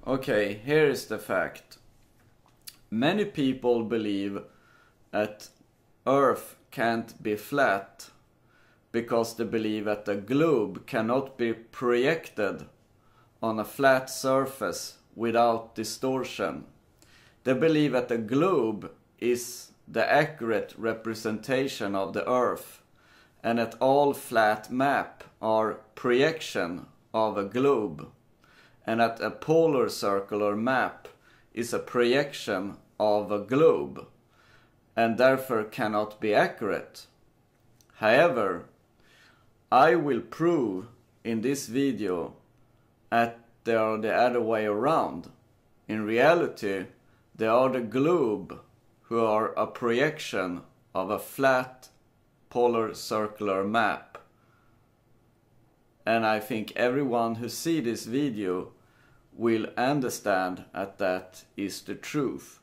Okay, here is the fact. Many people believe that Earth can't be flat because they believe that the globe cannot be projected on a flat surface without distortion. They believe that the globe is the accurate representation of the Earth and that all flat maps are projection of a globe, and that a polar circular map is a projection of a globe and therefore cannot be accurate. However, I will prove in this video that they are the other way around. In reality, they are the globe who are a projection of a flat polar circular map. And I think everyone who sees this video will understand that that is the truth.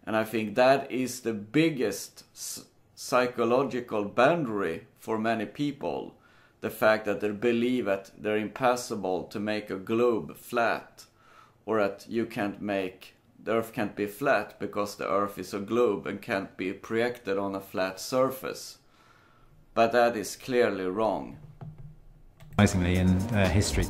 And I think that is the biggest psychological boundary for many people. The fact that they believe that they're impossible to make a globe flat, or that the Earth can't be flat because the Earth is a globe and can't be projected on a flat surface. But that is clearly wrong. Surprisingly, in history,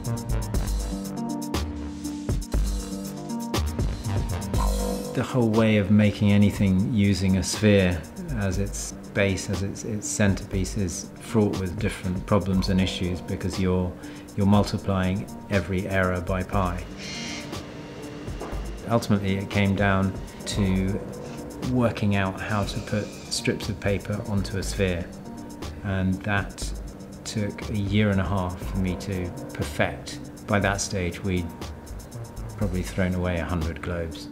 the whole way of making anything using a sphere as its base, as its centerpiece, is fraught with different problems and issues, because you're multiplying every error by pi. Ultimately, it came down to working out how to put strips of paper onto a sphere, and that took a year and a half for me to perfect. By that stage, we'd probably thrown away 100 globes.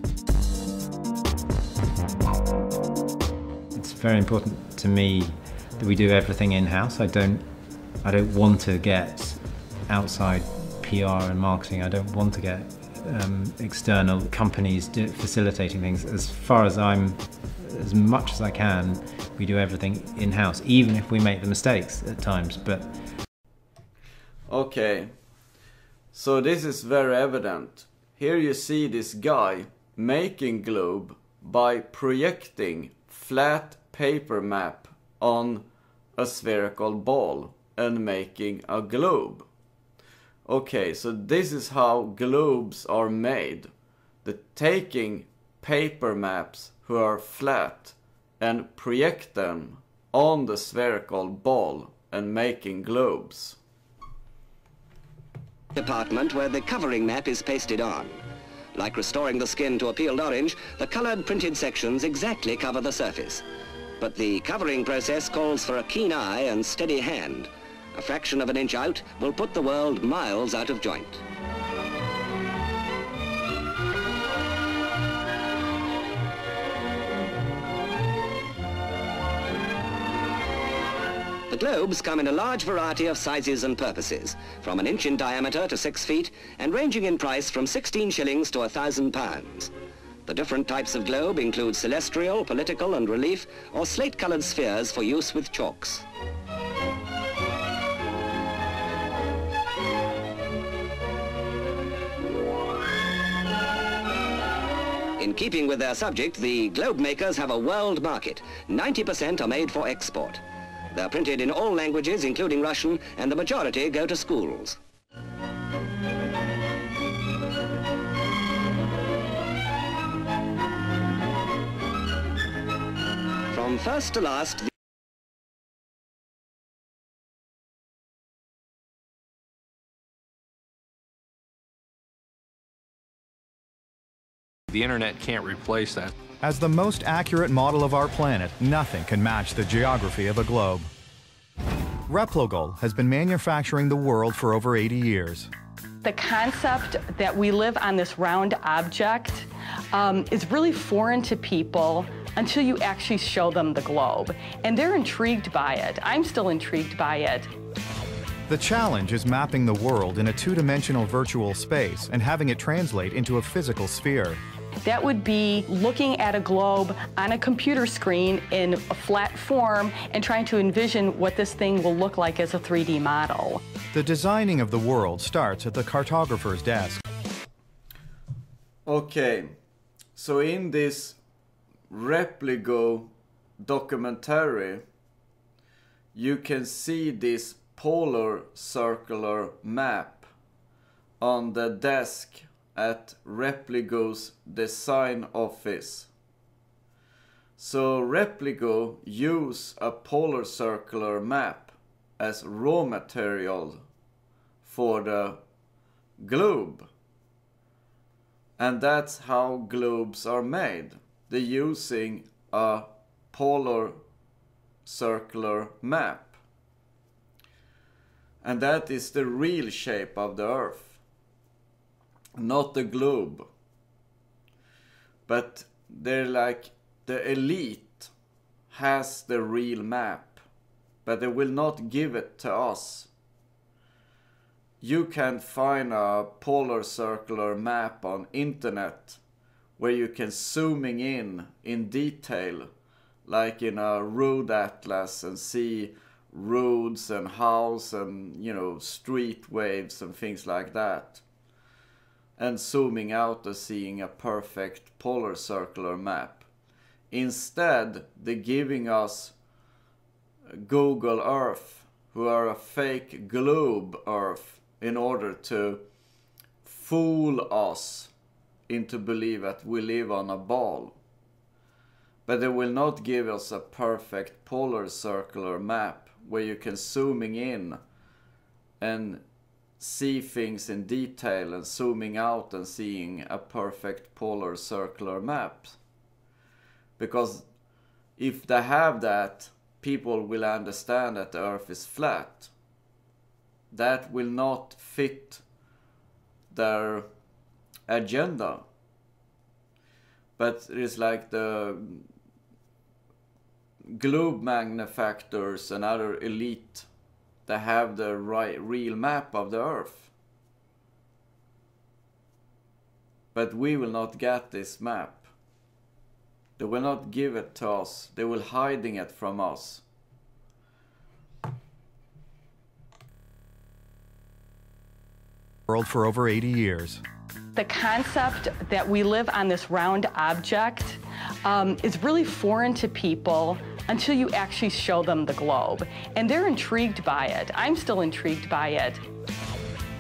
It's very important to me that we do everything in-house. I don't want to get outside PR and marketing. I don't want to get external companies facilitating things. As much as I can, we do everything in-house, even if we make the mistakes at times. But okay, so this is very evident. Here you see this guy making globe by projecting flat paper map on a spherical ball and making a globe. Okay, so this is how globes are made. Taking paper maps who are flat and project them on the spherical ball and making globes. Department where the covering map is pasted on. Like restoring the skin to a peeled orange, the colored printed sections exactly cover the surface. But the covering process calls for a keen eye and steady hand. A fraction of an inch out will put the world miles out of joint. The globes come in a large variety of sizes and purposes, from an inch in diameter to 6 feet, and ranging in price from 16 shillings to £1,000. The different types of globe include celestial, political and relief, or slate-coloured spheres for use with chalks. In keeping with their subject, the globe makers have a world market. 90% are made for export. They're printed in all languages, including Russian, and the majority go to schools. From first to last, the internet can't replace that. As the most accurate model of our planet, nothing can match the geography of a globe. Replogol has been manufacturing the world for over 80 years. The concept that we live on this round object is really foreign to people until you actually show them the globe. And they're intrigued by it. I'm still intrigued by it. The challenge is mapping the world in a two-dimensional virtual space and having it translate into a physical sphere. That would be looking at a globe on a computer screen in a flat form and trying to envision what this thing will look like as a 3D model. The designing of the world starts at the cartographer's desk. Okay, so in this Repligo documentary, you can see this polar circular map on the desk at Repligo's design office. So Repligo use a polar circular map as raw material for the globe. And that's how globes are made. They're using a polar circular map. And that is the real shape of the Earth, not the globe. But they're like, the elite has the real map, but they will not give it to us. You can find a polar circular map on internet where you can zooming in detail, like in a road atlas, and see roads and house and, you know, street waves and things like that. And zooming out and seeing a perfect polar circular map. Instead, they're giving us Google Earth, who are a fake globe Earth, in order to fool us into believe that we live on a ball. But they will not give us a perfect polar circular map where you can zooming in and see things in detail, and zooming out and seeing a perfect polar circular map. Because if they have that, people will understand that the Earth is flat. That will not fit their agenda. But it's like the globe manufacturers and other elite that have the real map of the Earth. But we will not get this map. They will not give it to us. They will hiding it from us. World for over 80 years. The concept that we live on this round object is really foreign to people until you actually show them the globe. And they're intrigued by it. I'm still intrigued by it.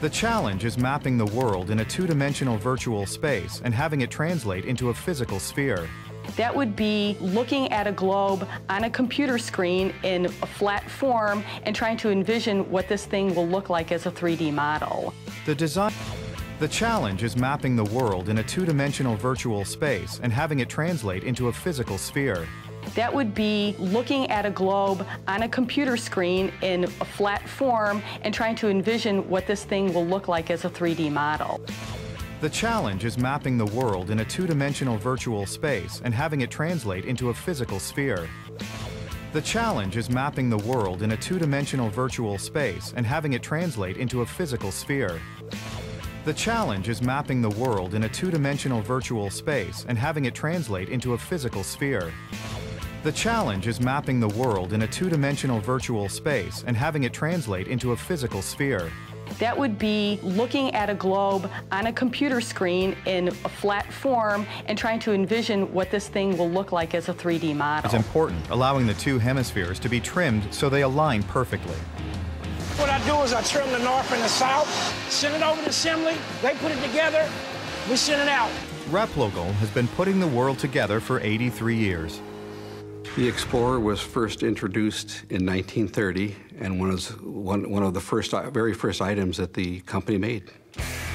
The challenge is mapping the world in a two-dimensional virtual space and having it translate into a physical sphere. That would be looking at a globe on a computer screen in a flat form and trying to envision what this thing will look like as a 3D model. The challenge is mapping the world in a two-dimensional virtual space and having it translate into a physical sphere. That would be looking at a globe on a computer screen in a flat form and trying to envision what this thing will look like as a 3D model. The challenge is mapping the world in a two-dimensional virtual space and having it translate into a physical sphere. The challenge is mapping the world in a two-dimensional virtual space and having it translate into a physical sphere. The challenge is mapping the world in a two-dimensional virtual space and having it translate into a physical sphere. The challenge is mapping the world in a two-dimensional virtual space and having it translate into a physical sphere. That would be looking at a globe on a computer screen in a flat form and trying to envision what this thing will look like as a 3D model. It's important, allowing the two hemispheres to be trimmed so they align perfectly. What I do is I trim the north and the south, send it over to assembly, they put it together, we send it out. Replogol has been putting the world together for 83 years. The Explorer was first introduced in 1930 and was one of the very first items that the company made.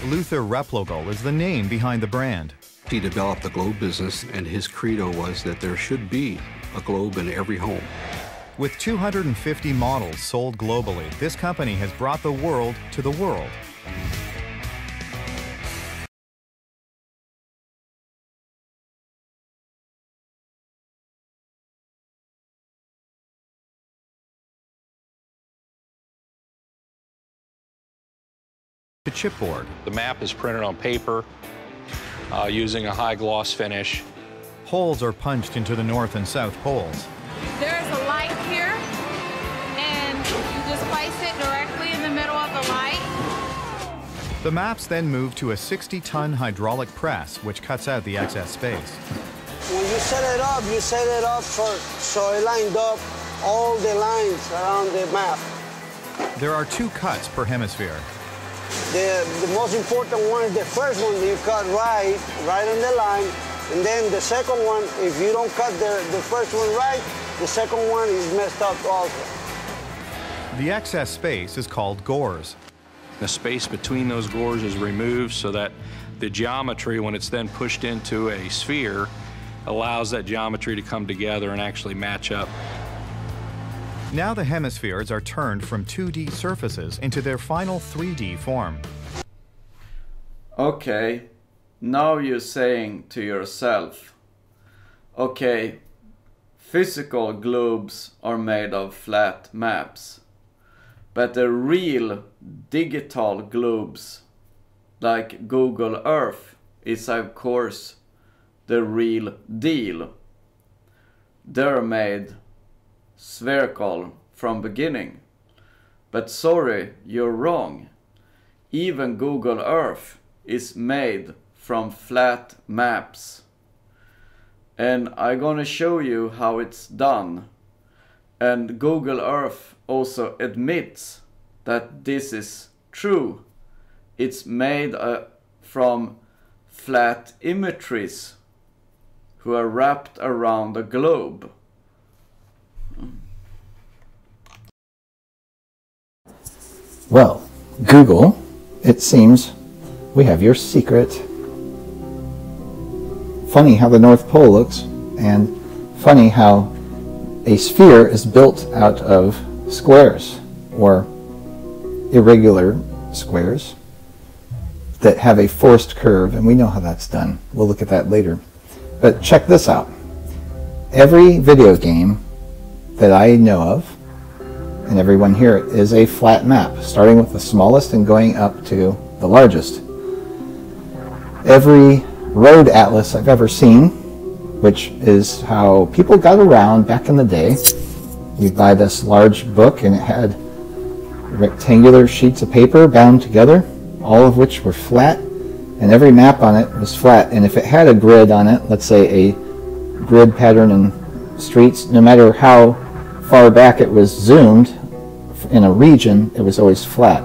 Luther Replogol is the name behind the brand. He developed the globe business, and his credo was that there should be a globe in every home. With 250 models sold globally, this company has brought the world to the world. To chipboard. The map is printed on paper using a high gloss finish. Holes are punched into the north and south poles. There's a light here, and you just place it directly in the middle of the light. The maps then move to a 60-ton hydraulic press, which cuts out the excess space. When you set it up so it lined up all the lines around the map. There are 2 cuts per hemisphere. The most important one is the first one you cut right on the line, and then the second one, if you don't cut the first one right, the second one is messed up also. The excess space is called gores. The space between those gores is removed so that the geometry, when it's then pushed into a sphere, allows that geometry to come together and actually match up. Now the hemispheres are turned from 2D surfaces into their final 3D form. Okay, now you're saying to yourself, okay, physical globes are made of flat maps. But the real digital globes, like Google Earth, is of course the real deal. They're made spherical from beginning. But sorry, you're wrong. Even Google Earth is made from flat maps. And I'm gonna show you how it's done. And Google Earth also admits that this is true. It's made from flat imageries who are wrapped around the globe. Well, Google, it seems we have your secret. Funny how the North Pole looks, and funny how a sphere is built out of squares, or irregular squares that have a forced curve, and we know how that's done. We'll look at that later. But check this out. Every video game that I know of, and everyone here, is a flat map, starting with the smallest and going up to the largest. Every road atlas I've ever seen, which is how people got around back in the day. You'd buy this large book and it had rectangular sheets of paper bound together, all of which were flat, and every map on it was flat. And if it had a grid on it, let's say a grid pattern in streets, no matter how far back it was zoomed in a region, it was always flat.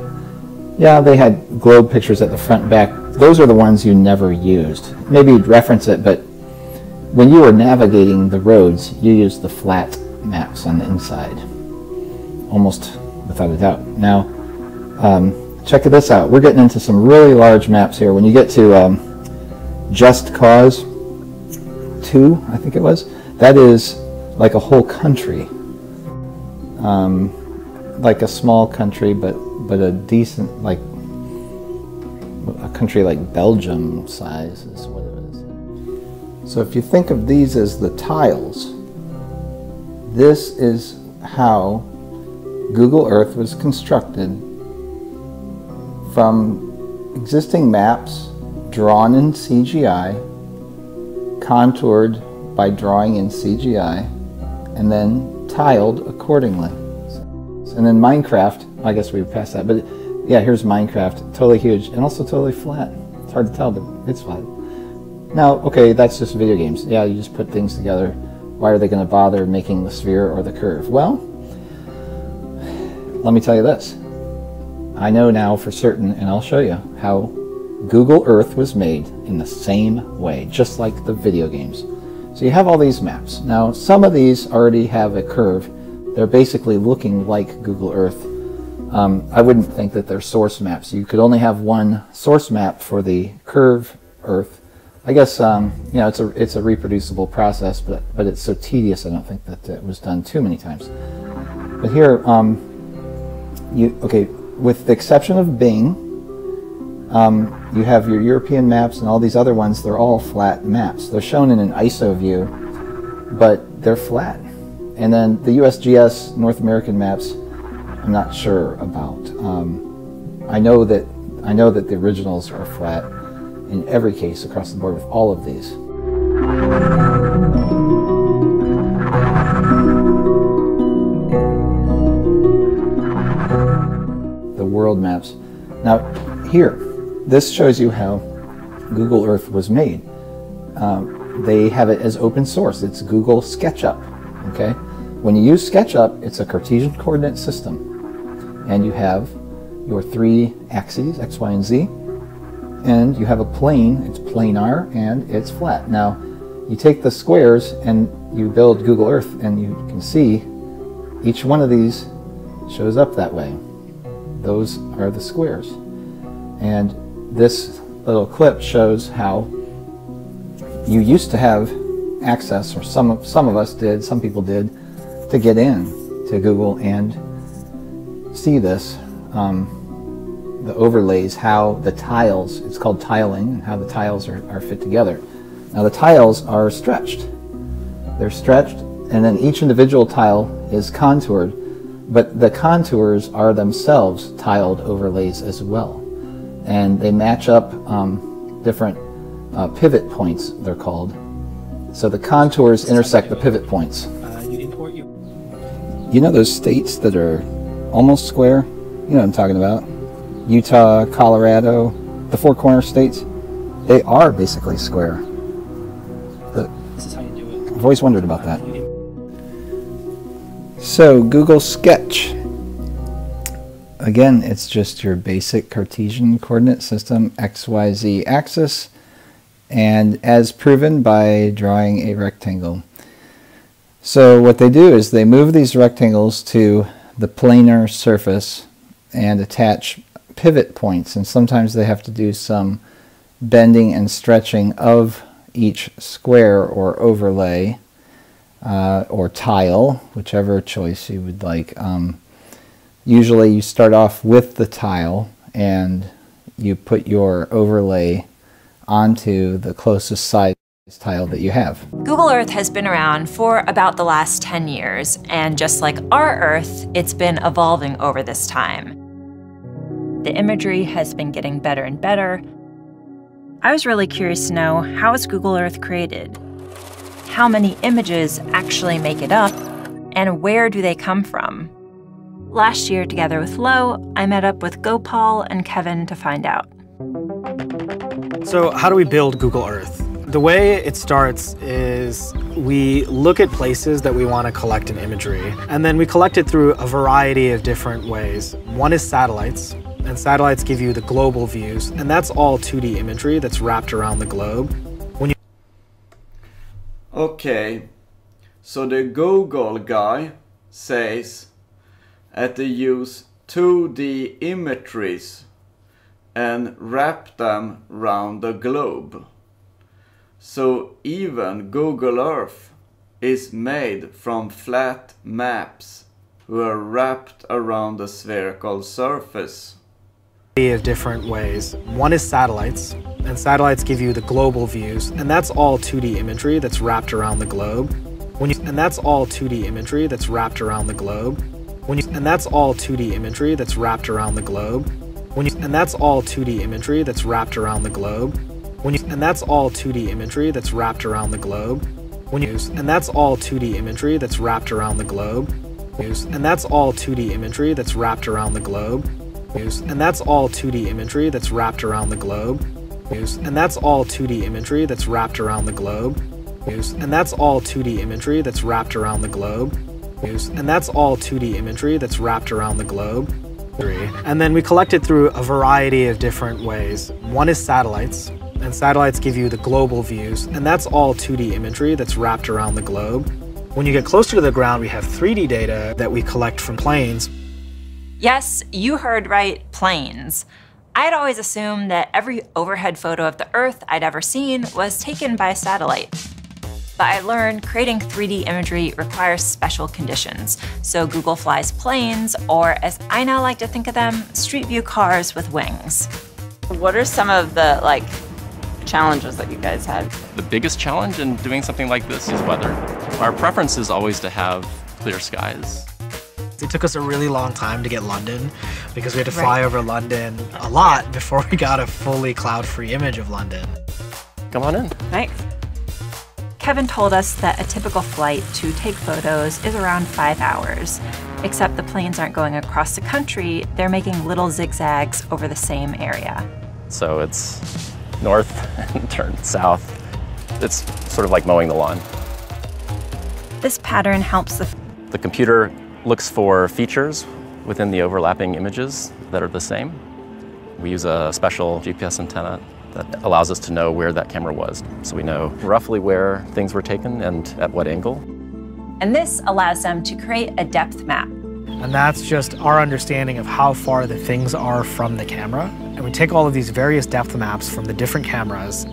Yeah, they had globe pictures at the front and back. Those are the ones you never used. Maybe you'd reference it, but when you were navigating the roads, you used the flat maps on the inside, almost without a doubt. Now, check this out. We're getting into some really large maps here. When you get to Just Cause 2, I think it was, that is like a whole country. Like a small country, but a decent, like a country like Belgium size is what it is. So if you think of these as the tiles, this is how Google Earth was constructed from existing maps drawn in CGI, contoured by drawing in CGI, and then tiled accordingly. And then Minecraft, I guess we would pass that, but yeah, here's Minecraft, totally huge, and also totally flat. It's hard to tell, but it's flat. Now, okay, that's just video games. Yeah, you just put things together. Why are they going to bother making the sphere or the curve? Well, let me tell you this. I know now for certain, and I'll show you, how Google Earth was made in the same way, just like the video games. So you have all these maps. Now, some of these already have a curve. They're basically looking like Google Earth. I wouldn't think that they're source maps. You could only have one source map for the curve Earth. I guess you know, it's a reproducible process, but it's so tedious. I don't think that it was done too many times. But here, okay, with the exception of Bing, you have your European maps and all these other ones. They're all flat maps. They're shown in an ISO view, but they're flat. And then the USGS North American maps, I'm not sure about. I know that the originals are flat in every case across the board with all of these. The world maps. Now here, this shows you how Google Earth was made. They have it as open source. It's Google SketchUp. Okay, when you use SketchUp, it's a Cartesian coordinate system, and you have your 3 axes, X, Y, and Z, and you have a plane. It's planar and it's flat. Now, you take the squares and you build Google Earth, and you can see each one of these shows up that way. Those are the squares. And this little clip shows how you used to have access, or some of us did, some people did, to get in to Google and see this, the overlays, how the tiles, it's called tiling, and how the tiles are fit together. Now the tiles are stretched. They're stretched, and then each individual tile is contoured, but the contours are themselves tiled overlays as well. And they match up different pivot points, they're called. So the contours intersect the pivot points. You know those states that are almost square? You know what I'm talking about. Utah, Colorado, the 4 corner states. They are basically square. This is how you do it. I've always wondered about that. So Google Sketch. Again, it's just your basic Cartesian coordinate system, X, Y, Z axis, and as proven by drawing a rectangle. So what they do is they move these rectangles to the planar surface and attach pivot points, and sometimes they have to do some bending and stretching of each square or overlay or tile, whichever choice you would like. Usually you start off with the tile and you put your overlay onto the closest size tile that you have. Google Earth has been around for about the last 10 years, and just like our Earth, it's been evolving over this time. The imagery has been getting better and better. I was really curious to know, how is Google Earth created? How many images actually make it up? And where do they come from? Last year, together with Lo, I met up with Gopal and Kevin to find out. So how do we build Google Earth? The way it starts is we look at places that we want to collect an imagery, and then we collect it through a variety of different ways. One is satellites, and satellites give you the global views, and that's all 2D imagery that's wrapped around the globe. Okay, so the Google guy says that they use 2D imageries and wrap them around the globe. So even Google Earth is made from flat maps who are wrapped around a spherical surface. Of different ways. One is satellites, and satellites give you the global views, and that's all 2D imagery that's wrapped around the globe. And that's all 2D imagery that's wrapped around the globe. And that's all 2D imagery that's wrapped around the globe. And that's all 2D imagery that's wrapped around the globe. And that's all 2D imagery that's wrapped around the globe. And that's all 2D imagery that's wrapped around the globe. And that's all 2D imagery that's wrapped around the globe. And that's all 2D imagery that's wrapped around the globe. And that's all 2D imagery that's wrapped around the globe. And that's all 2D imagery that's wrapped around the globe. And that's all 2D imagery that's wrapped around the globe. And then we collect it through a variety of different ways. One is satellites, and satellites give you the global views, and that's all 2D imagery that's wrapped around the globe. When you get closer to the ground, we have 3D data that we collect from planes. Yes, you heard right, planes. I'd always assumed that every overhead photo of the Earth I'd ever seen was taken by a satellite. But I learned creating 3D imagery requires special conditions, so Google flies planes, or as I now like to think of them, street view cars with wings. What are some of the challenges that you guys had? The biggest challenge in doing something like this is weather. Our preference is always to have clear skies. It took us a really long time to get London because we had to fly over London a lot before we got a fully cloud-free image of London. Come on in. Thanks. Kevin told us that a typical flight to take photos is around 5 hours, except the planes aren't going across the country, they're making little zigzags over the same area. So it's north and turn south. It's sort of like mowing the lawn. This pattern helps the computer looks for features within the overlapping images that are the same. We use a special GPS antenna that allows us to know where that camera was. So we know roughly where things were taken and at what angle. And this allows them to create a depth map. And that's just our understanding of how far the things are from the camera. And we take all of these various depth maps from the different cameras,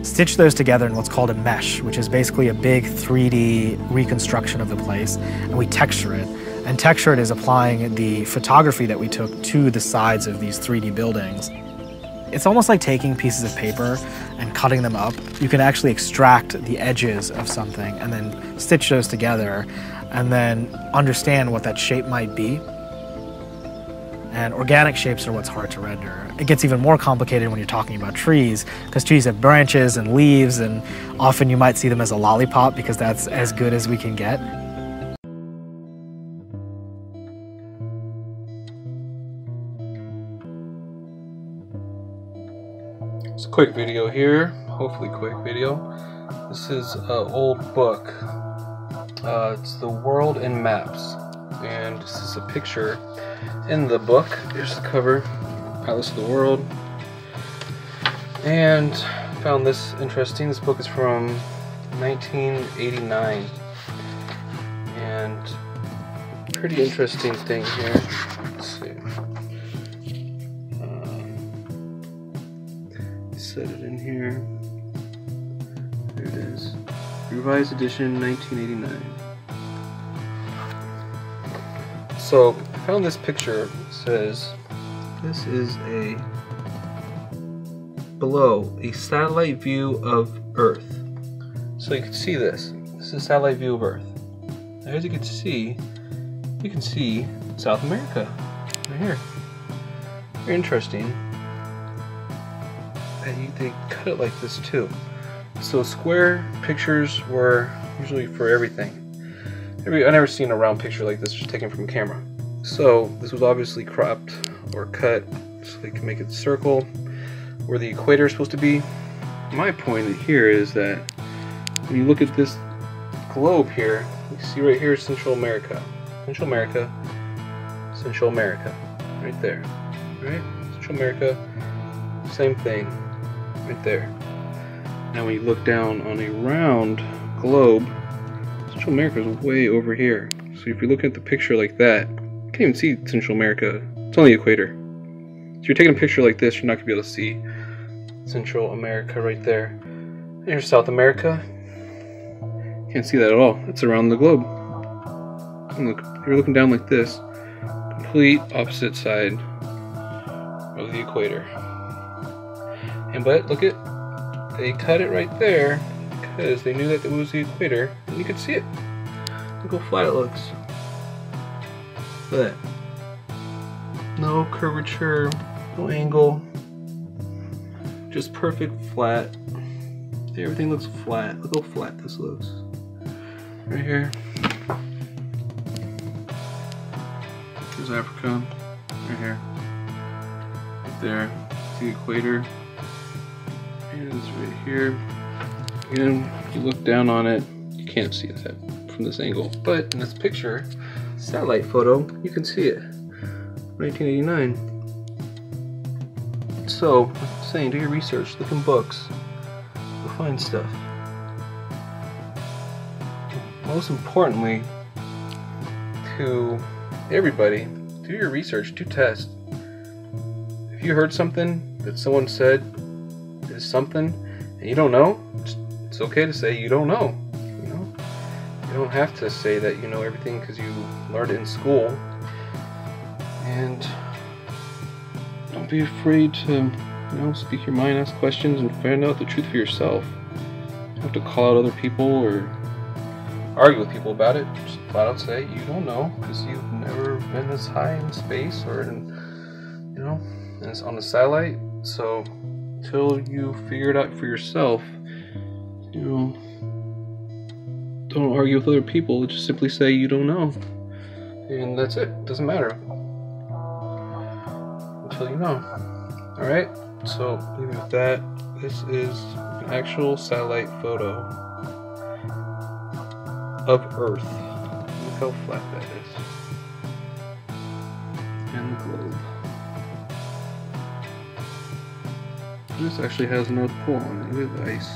stitch those together in what's called a mesh, which is basically a big 3D reconstruction of the place, and we texture it. And texture it is applying the photography that we took to the sides of these 3D buildings. It's almost like taking pieces of paper and cutting them up. You can actually extract the edges of something and then stitch those together and then understand what that shape might be. And organic shapes are what's hard to render. It gets even more complicated when you're talking about trees, because trees have branches and leaves, and often you might see them as a lollipop because that's as good as we can get. It's a quick video here, hopefully quick video. This is an old book. It's The World in Maps, and this is a picture in the book. Here's the cover, Atlas of the World. And found this interesting. This book is from 1989, and pretty interesting thing here. Let's see. Set it in here. There it is. Revised edition 1989. So I found this picture. It says this is below a satellite view of Earth. So you can see this. This is a satellite view of Earth. As you can see South America right here. Very interesting. And they cut it like this too. So square pictures were usually for everything. I never seen a round picture like this just taken from a camera. So this was obviously cropped or cut so they can make it circle where the equator is supposed to be. My point here is that when you look at this globe here, you see right here Central America. Central America, Central America, right there. Right? Central America, same thing. Right there. Now when you look down on a round globe, Central America is way over here. So if you look at the picture like that, you can't even see Central America. It's only the equator. So if you're taking a picture like this, you're not going to be able to see Central America right there. And here's South America. Can't see that at all. It's around the globe. And look, if you're looking down like this, complete opposite side of the equator. But look at, they cut it right there because they knew that it was the equator and you could see it. Look how flat it looks. Look at that. No curvature, no angle, just perfect flat. Everything looks flat. Look how flat this looks. Right here. Here's Africa. Right here. Right there. The equator. And it's right here. Again, if you look down on it, you can't see that from this angle. But in this picture, satellite photo, you can see it. 1989. So, I'm saying, do your research, look in books, you'll find stuff. Most importantly, to everybody, do your research, do tests. If you heard something that someone said is something and you don't know, it's okay to say you don't know. You know, you don't have to say that you know everything because you learned it in school. And don't be afraid to, speak your mind, ask questions, and find out the truth for yourself. You don't have to call out other people or argue with people about it. Just flat out say you don't know because you've never been this high in space or in, and it's on a satellite. So until you figure it out for yourself, don't argue with other people. Just simply say you don't know, and that's it. Doesn't matter until you know. All right. So leaving with that, this is an actual satellite photo of Earth. Look how flat that is. And the globe. This actually has North Pole on it. Look at the ice.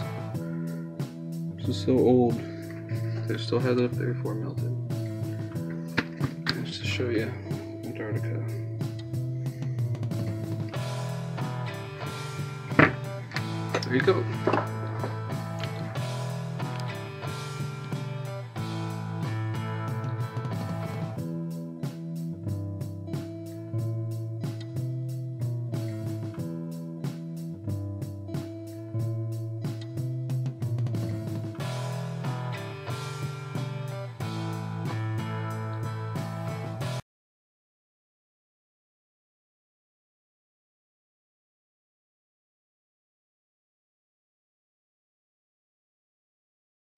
This is so old. They still had it up there before it melted. Just to show you Antarctica. There you go.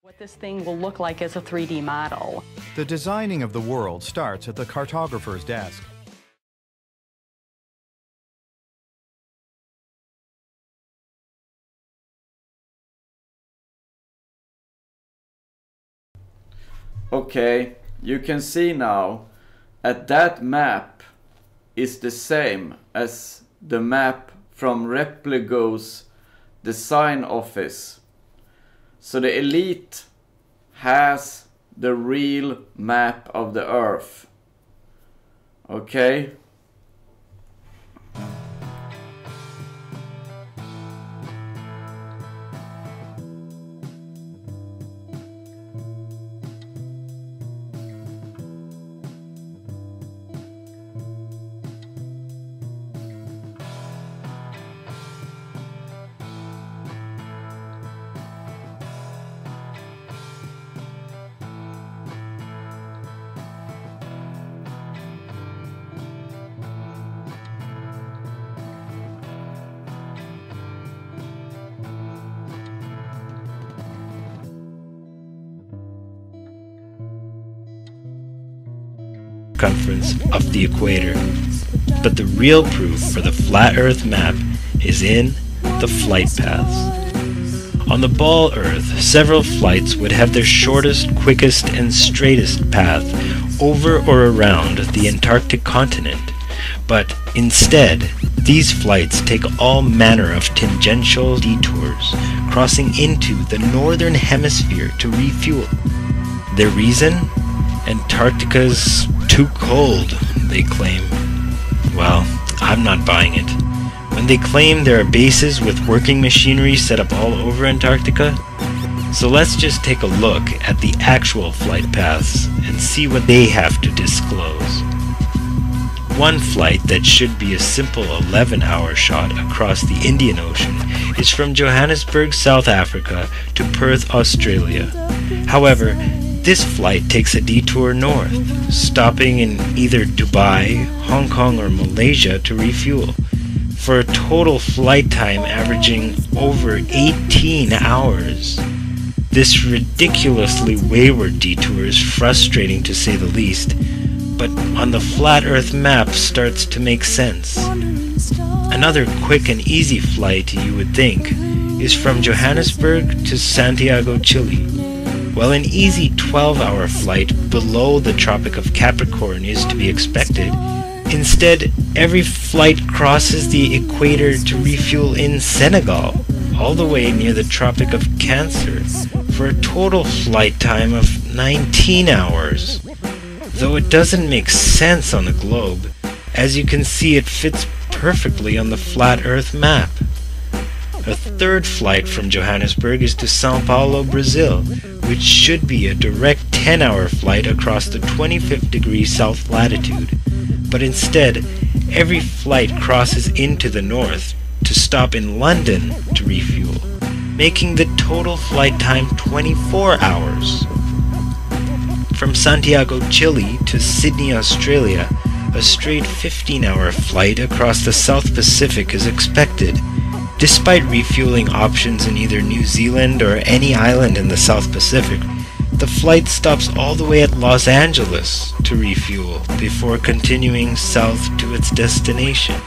What this thing will look like as a 3D model. The designing of the world starts at the cartographer's desk. Okay, you can see now that map is the same as the map from Repligo's design office. So the elite has the real map of the Earth. Okay? Circumference of the equator. But the real proof for the flat Earth map is in the flight paths. On the ball Earth, several flights would have their shortest, quickest, and straightest path over or around the Antarctic continent. But instead, these flights take all manner of tangential detours, crossing into the northern hemisphere to refuel. Their reason? Antarctica's too cold, they claim. Well, I'm not buying it. When they claim there are bases with working machinery set up all over Antarctica. So let's just take a look at the actual flight paths and see what they have to disclose. One flight that should be a simple 11-hour shot across the Indian Ocean is from Johannesburg, South Africa to Perth, Australia. However, this flight takes a detour north, stopping in either Dubai, Hong Kong, or Malaysia to refuel, for a total flight time averaging over 18 hours. This ridiculously wayward detour is frustrating to say the least, but on the flat Earth map starts to make sense. Another quick and easy flight, you would think, is from Johannesburg to Santiago, Chile. While an easy 12-hour flight below the Tropic of Capricorn is to be expected, instead every flight crosses the equator to refuel in Senegal, all the way near the Tropic of Cancer, for a total flight time of 19 hours. Though it doesn't make sense on the globe, as you can see it fits perfectly on the flat Earth map. A third flight from Johannesburg is to São Paulo, Brazil, which should be a direct 10-hour flight across the 25th degree south latitude. But instead, every flight crosses into the north to stop in London to refuel, making the total flight time 24 hours. From Santiago, Chile to Sydney, Australia, a straight 15-hour flight across the South Pacific is expected, despite refueling options in either New Zealand or any island in the South Pacific. The flight stops all the way at Los Angeles to refuel before continuing south to its destination.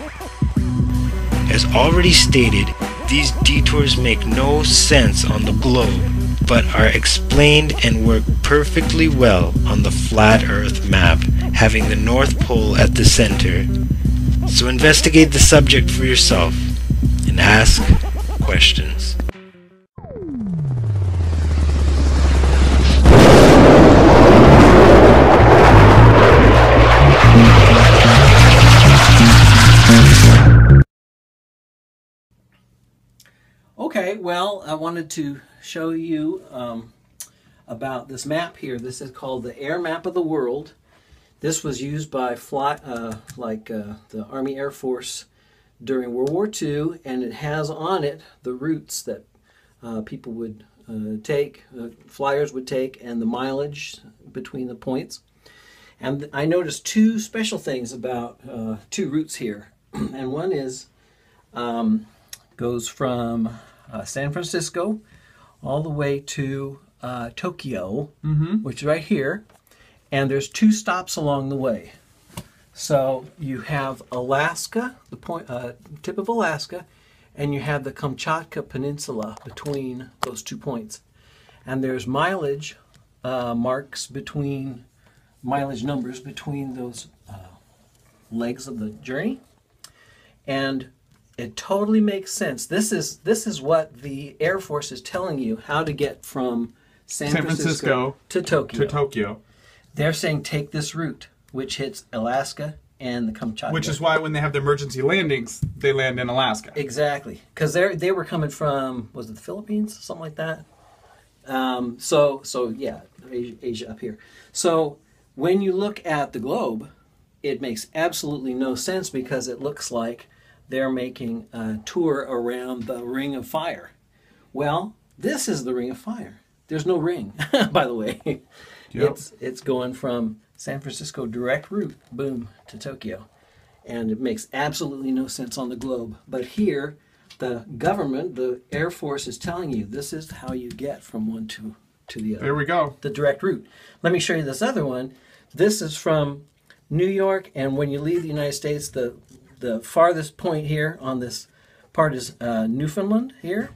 As already stated, these detours make no sense on the globe, but are explained and work perfectly well on the flat Earth map, having the North Pole at the center. So investigate the subject for yourself and ask questions. Okay, well, I wanted to show you about this map here. This is called the Air Map of the World. This was used by the Army Air Force during World War II, and it has on it the routes that people would take, flyers would take, and the mileage between the points. And I noticed two special things about two routes here. And one is goes from San Francisco all the way to Tokyo, which is right here, and there's two stops along the way. So you have Alaska, the point, tip of Alaska, and you have the Kamchatka Peninsula between those 2 points. And there's mileage marks between, mileage numbers between those legs of the journey. And it totally makes sense. This is what the Air Force is telling you how to get from San Francisco to Tokyo. They're saying take this route, which hits Alaska and the Kamchatka. Which is why when they have the emergency landings, they land in Alaska. Exactly, because they were coming from, was it the Philippines, something like that? So yeah, Asia up here. So when you look at the globe, it makes absolutely no sense because it looks like they're making a tour around the Ring of Fire. Well, this is the Ring of Fire. There's no ring, by the way. Yep. It's going from San Francisco direct route, boom, to Tokyo. And it makes absolutely no sense on the globe. But here, the government, the Air Force is telling you this is how you get from one to the other. There we go. The direct route. Let me show you this other one. This is from New York, and when you leave the United States, the farthest point here on this part is Newfoundland here.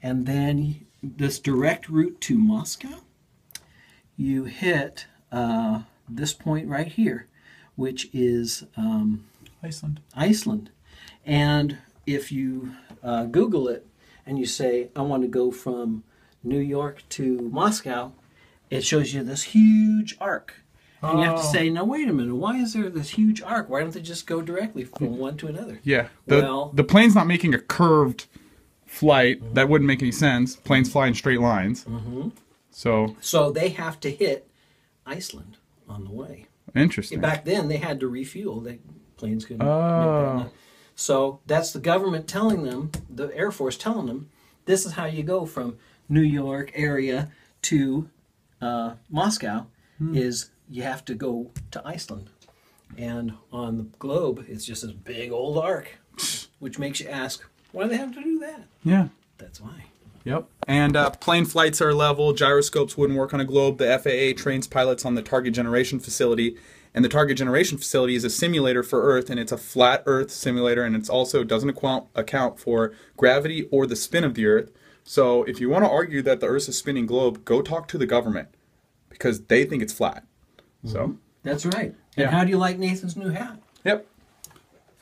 And then this direct route to Moscow, you hit this point right here, which is Iceland. And if you Google it and you say, I want to go from New York to Moscow, it shows you this huge arc. And you have to say, now wait a minute, why is there this huge arc? Why don't they just go directly from one to another? Yeah, the plane's not making a curved flight. That wouldn't make any sense. Planes fly in straight lines. So they have to hit Iceland on the way. Interesting. Back then, they had to refuel. Planes couldn't make that. So that's the government telling them, the Air Force telling them, this is how you go from New York area to Moscow, is you have to go to Iceland. And on the globe, it's just this big old arc, which makes you ask, why do they have to do that? Yeah. That's why. Yep. And plane flights are level. Gyroscopes wouldn't work on a globe. The FAA trains pilots on the Target Generation Facility. And the Target Generation Facility is a simulator for Earth, and it's a flat Earth simulator, and it's also doesn't account for gravity or the spin of the Earth. So if you want to argue that the Earth's a spinning globe, go talk to the government, because they think it's flat. So that's right. And how do you like Nathan's new hat? Yep.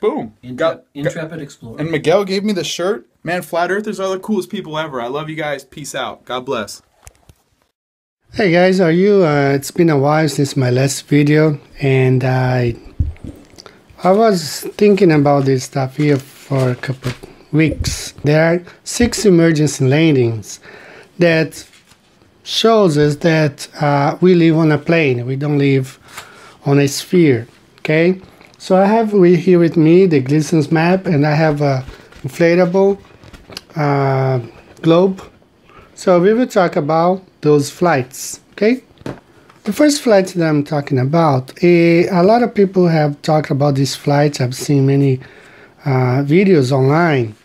Boom. Intrepid Explorer. And Miguel gave me the shirt. Man, flat earthers are the coolest people ever. I love you guys. Peace out. God bless. Hey guys, how are you? It's been a while since my last video, and I was thinking about this stuff here for a couple of weeks. There are 6 emergency landings that shows us that we live on a plane. We don't live on a sphere. Okay, so I have here with me the Gleason's map, and I have a inflatable globe. So we will talk about those flights. Okay, the first flight that I'm talking about, a lot of people have talked about these flights. I've seen many videos online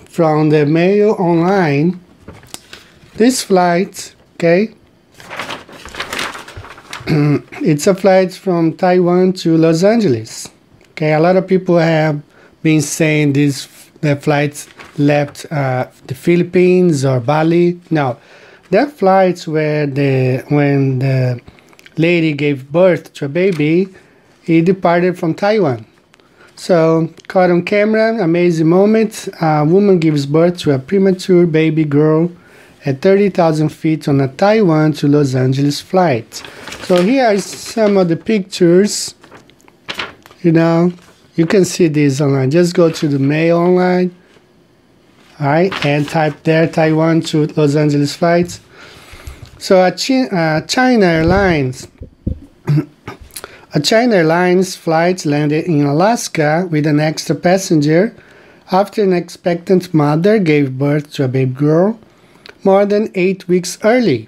from the Mail Online. This flight, okay, it's a flight from Taiwan to Los Angeles. Okay, a lot of people have been saying the flights left the Philippines or Bali. No, that flights where when the lady gave birth to a baby, he departed from Taiwan. So, caught on camera, amazing moment. A woman gives birth to a premature baby girl at 30,000 feet on a Taiwan to Los Angeles flight. So here are some of the pictures. You know, you can see this online. Just go to the mail online. Alright, and type there Taiwan to Los Angeles flights. So China Airlines a China Airlines flight landed in Alaska with an extra passenger after an expectant mother gave birth to a baby girl more than 8 weeks early.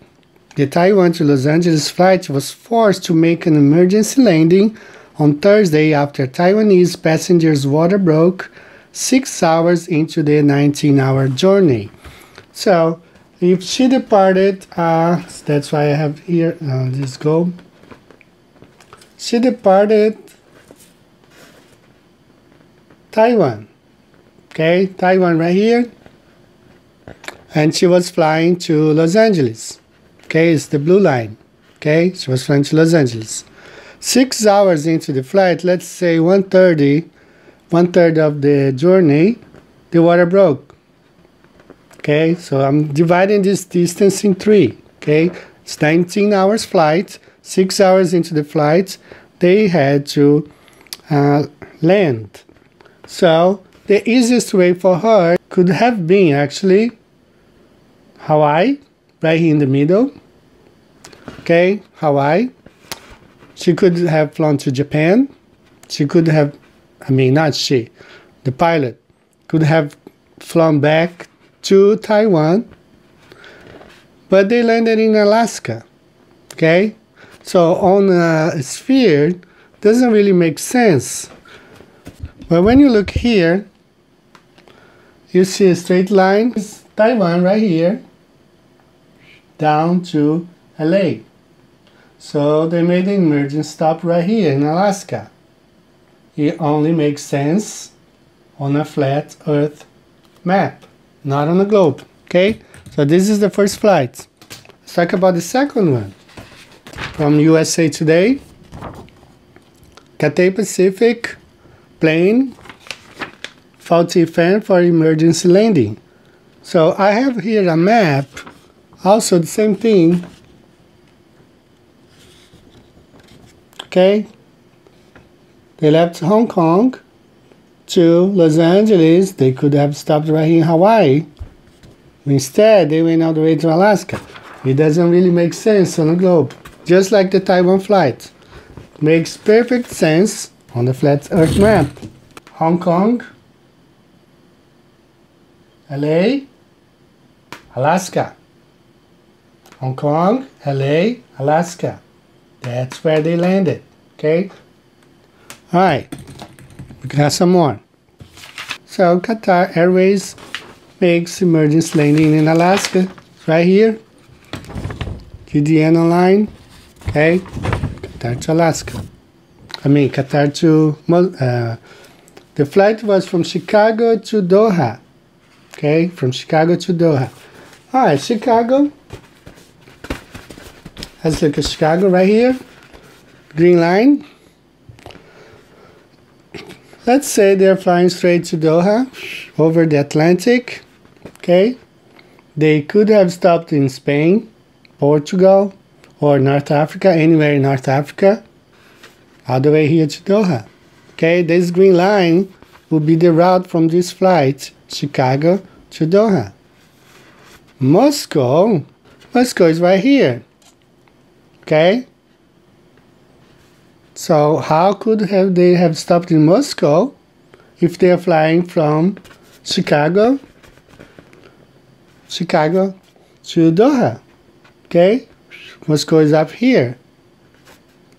The Taiwan to Los Angeles flight was forced to make an emergency landing on Thursday after Taiwanese passenger's water broke 6 hours into the 19-hour journey. So, if she departed, that's why I have here, let's go. She departed Taiwan, okay, Taiwan right here, and she was flying to Los Angeles, okay, it's the blue line, okay, she was flying to Los Angeles. 6 hours into the flight, let's say 1:30 of the journey, the water broke, okay, so I'm dividing this distance in 3, okay, it's 19 hours flight, 6 hours into the flight, they had to land. So the easiest way for her could have been actually Hawaii, right here in the middle. Okay, Hawaii. She could have flown to Japan. She could have, not she, the pilot could have flown back to Taiwan, but they landed in Alaska. Okay, so on a sphere doesn't really make sense. But when you look here, you see a straight line. It's Taiwan right here down to LA. So they made an emergency stop right here in Alaska. It only makes sense on a flat Earth map, not on a globe. Okay, so this is the first flight. Let's talk about the second one. From USA Today, Cathay Pacific plane, faulty fan for emergency landing. So I have here a map, also the same thing. Okay, they left Hong Kong to Los Angeles. They could have stopped right in Hawaii. Instead, they went all the way to Alaska. It doesn't really make sense on a globe. Just like the Taiwan flight. Makes perfect sense on the flat Earth map. Hong Kong, LA, Alaska. Hong Kong, LA, Alaska. That's where they landed. Okay? Alright. We got some more. So Qatar Airways makes emergency landing in Alaska. Right here. GDN online. Okay, Qatar to Alaska. Qatar to, the flight was from Chicago to Doha. Okay, from Chicago to Doha. Alright, Chicago. Let's look at Chicago right here. Green line. Let's say they're flying straight to Doha, over the Atlantic. Okay, they could have stopped in Spain, Portugal, or North Africa, anywhere in North Africa, all the way here to Doha. Okay, this green line would be the route from this flight, Chicago to Doha. Moscow is right here. Okay, so how could they have stopped in Moscow if they are flying from Chicago to Doha? Okay, Moscow is up here.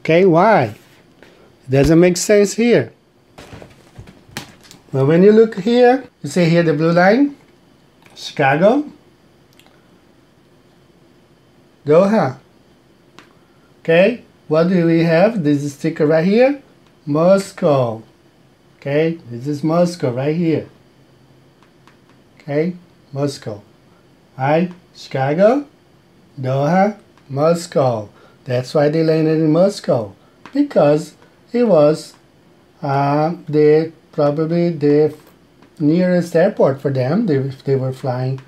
Okay, why? It doesn't make sense here. But when you look here, you see here the blue line, Chicago, Doha. Okay, what do we have? This sticker right here, Moscow. Okay, this is Moscow right here. Okay, Moscow. Right, Chicago, Doha, Moscow. That's why they landed in Moscow, because it was probably the nearest airport for them if they were flying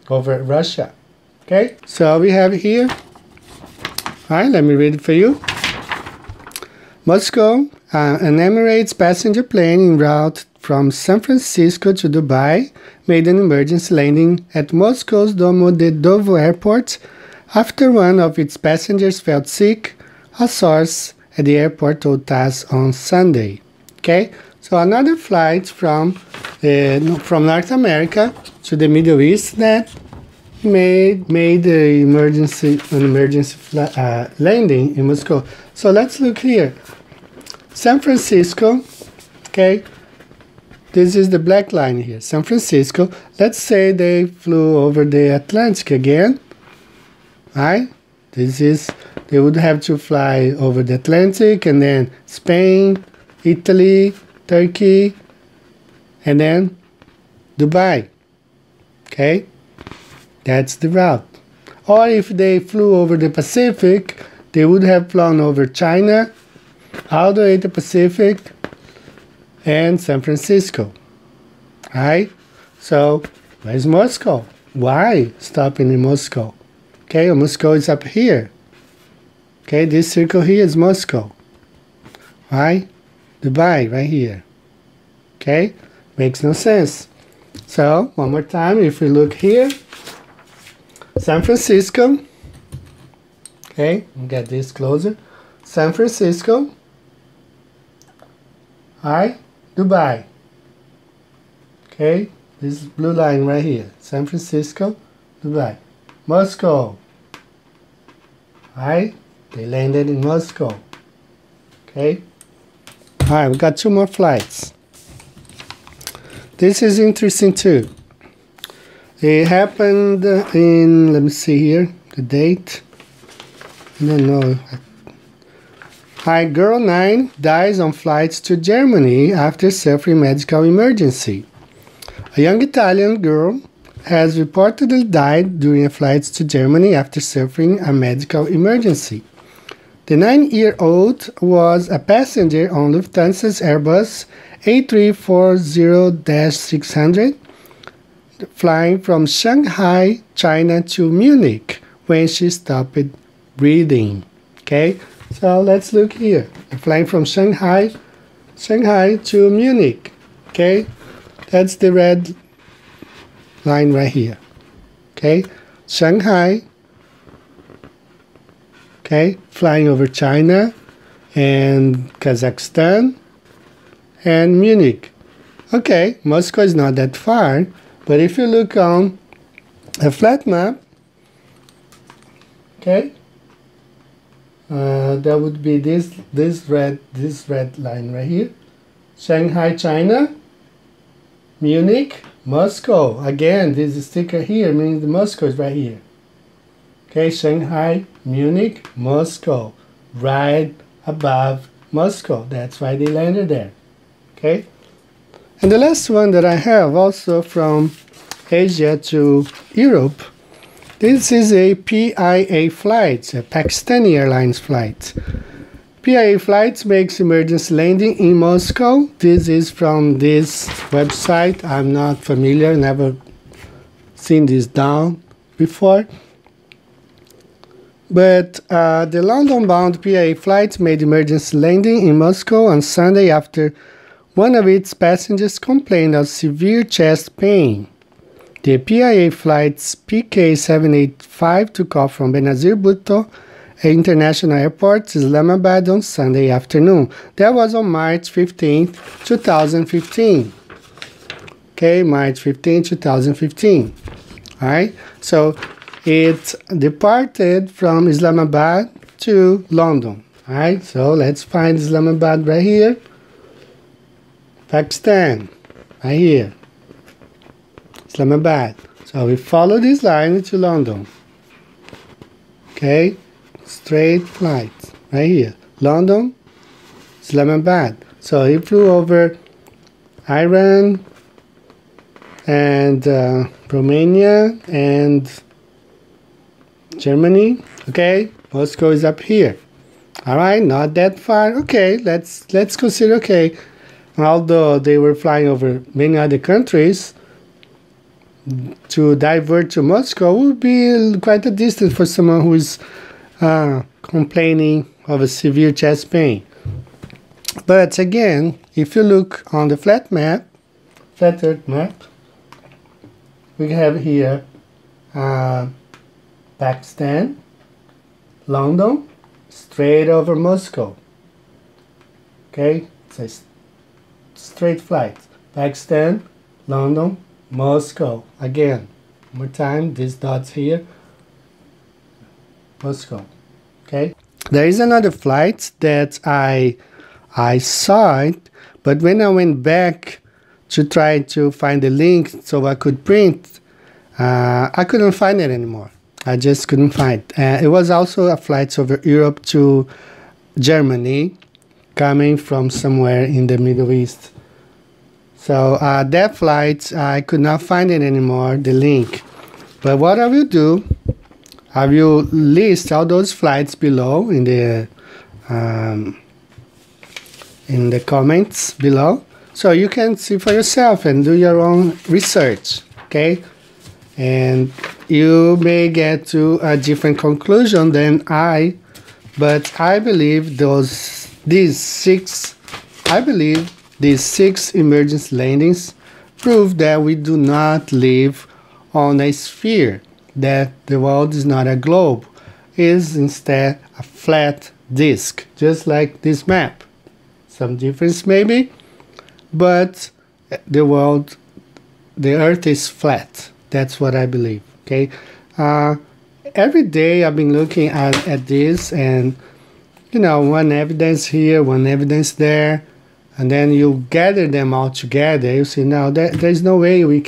over Russia. Okay, so we have here. All right, let me read it for you. Moscow, an Emirates passenger plane en route from San Francisco to Dubai made an emergency landing at Moscow's Domodedovo airport after one of its passengers felt sick, a source at the airport told TASS on Sunday. Okay, so another flight from North America to the Middle East that made an emergency landing in Moscow. So let's look here. San Francisco, okay, this is the black line here, San Francisco. Let's say they flew over the Atlantic again, right? They would have to fly over the Atlantic and then Spain, Italy, Turkey, and then Dubai, okay? That's the route. Or if they flew over the Pacific, they would have flown over China, all the way to Pacific, and San Francisco. Right? So, where's Moscow? Why stopping in Moscow? Okay, Moscow is up here. Okay, this circle here is Moscow. Right? Dubai, right here. Okay? Makes no sense. So, one more time, if we look here, San Francisco. Okay, get this closer. San Francisco. Alright, Dubai. Okay, this blue line right here. San Francisco, Dubai. Moscow. Alright, they landed in Moscow. Okay. Alright, we got 2 more flights. This is interesting too. It happened in, let me see here, the date. I don't know. Hi, girl 9 dies on flights to Germany after suffering medical emergency. A young Italian girl has reportedly died during a flight to Germany after suffering a medical emergency. The 9-year-old was a passenger on Lufthansa's Airbus A340-600, flying from Shanghai, China to Munich when she stopped breathing. Okay, so let's look here. Flying from Shanghai to Munich. Okay, that's the red line right here. Okay, Shanghai. Okay, flying over China and Kazakhstan and Munich. Okay, Moscow is not that far, but if you look on a flat map, okay, that would be this red line right here. Shanghai, China, Munich, Moscow. Again, this sticker here means Moscow is right here. Okay, Shanghai, Munich, Moscow, right above Moscow. That's why they landed there. Okay, and the last one that I have also from Asia to Europe. This is a PIA flight, a Pakistani Airlines flight. PIA Flights makes emergency landing in Moscow. This is from this website. I'm not familiar, never seen this down before. But the London-bound PIA flight made emergency landing in Moscow on Sunday after one of its passengers complained of severe chest pain. The PIA flight's PK785 took off from Benazir Bhutto International Airport, Islamabad on Sunday afternoon. That was on March 15, 2015. Okay, March 15, 2015. All right, so it departed from Islamabad to London. All right, so let's find Islamabad right here. Pakistan, right here. Islamabad. So we follow this line to London. Okay, straight flight right here. London, Islamabad. So he flew over Iran, and Romania, and Germany. Okay, Moscow is up here. All right, not that far. Okay, let's consider. Okay, although they were flying over many other countries, to divert to Moscow would be quite a distance for someone who is complaining of a severe chest pain. But again, if you look on the flat Earth map, we have here Pakistan, London, straight over Moscow. Okay, it's a straight flight. Pakistan, London, Moscow. Again, one more time, these dots here, Moscow. Okay, there is another flight that I saw it, but when I went back to try to find the link so I could print, I couldn't find it anymore. I just couldn't find it. It was also a flight over Europe to Germany, coming from somewhere in the Middle East. So that flight, I could not find it anymore, the link. But what I will do, I will list all those flights below in the comments below, so you can see for yourself and do your own research, okay? And you may get to a different conclusion than I, but I believe these six emergency landings prove that we do not live on a sphere, that the world is not a globe, it is instead a flat disk, just like this map. Some difference maybe, but the Earth is flat. That's what I believe, okay? Every day I've been looking at this, and you know, one evidence here, one evidence there, and then you gather them all together, you see, now there's no way we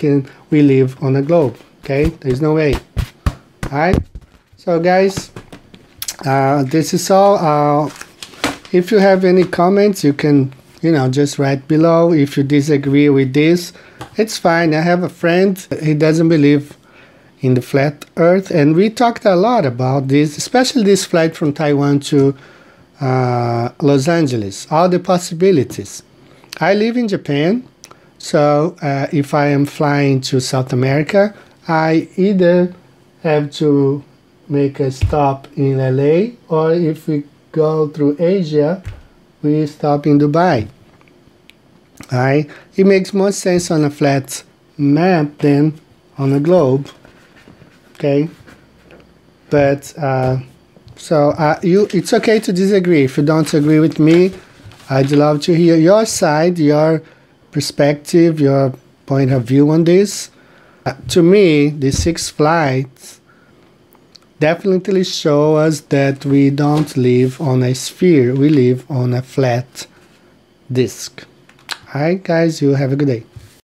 live on a globe, okay? There's no way. Alright? So guys, this is all. If you have any comments, you can, you know, just write below. If you disagree with this, it's fine. I have a friend, he doesn't believe in the flat Earth, and we talked a lot about this, especially this flight from Taiwan to Los Angeles, all the possibilities. I live in Japan, so if I am flying to South America, I either have to make a stop in LA, or if we go through Asia, we stop in Dubai. Alright, it makes more sense on a flat map than on a globe. Okay, but it's okay to disagree. If you don't agree with me, I'd love to hear your side, your perspective, your point of view on this. To me, the 6 flights definitely show us that we don't live on a sphere, we live on a flat disk. Alright guys, you have a good day.